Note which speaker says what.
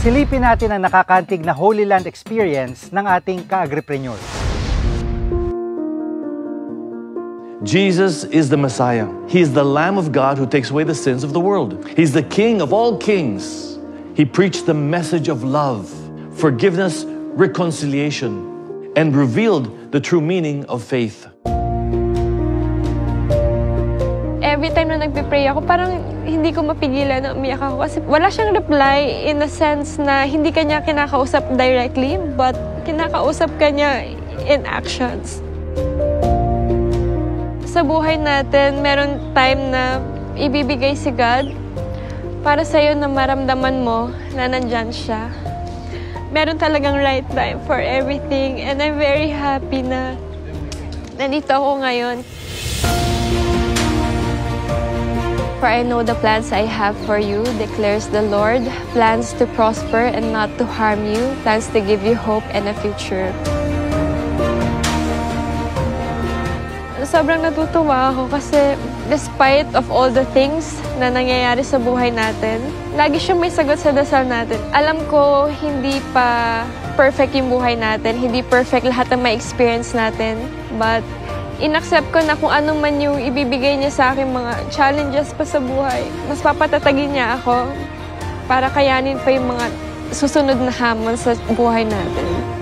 Speaker 1: Silipin natin ang nakakantig na Holy Land experience ng ating ka-agripreneur.
Speaker 2: Jesus is the Messiah. He is the Lamb of God who takes away the sins of the world. He's the King of all kings. He preached the message of love, forgiveness, reconciliation, and revealed the true meaning of faith.
Speaker 3: Every time na nagpe-pray ako, parang hindi ko mapigilan na umiyak ako kasi wala siyang reply in a sense na hindi kanya kinakausap directly, but kinakausap kanya in actions. Sa buhay natin, meron time na ibibigay si God para sa'yo na maramdaman mo na nandyan siya. Meron talagang right time for everything, and I'm very happy na nandito ako ngayon. For I know the plans I have for you, declares the Lord, plans to prosper and not to harm you, plans to give you hope and a future. Sobrang natutuwa ako kasi despite of all the things na nangyayari sa buhay natin, lagi siyang may sagot sa dasal natin. Alam ko hindi pa perfect yung buhay natin, hindi perfect lahat ng may experience natin, but in-accept ko na kung ano man yung ibibigay niya sa akin mga challenges pa sa buhay. Mas papatatagin niya ako para kayanin pa yung mga susunod na hamon sa buhay natin.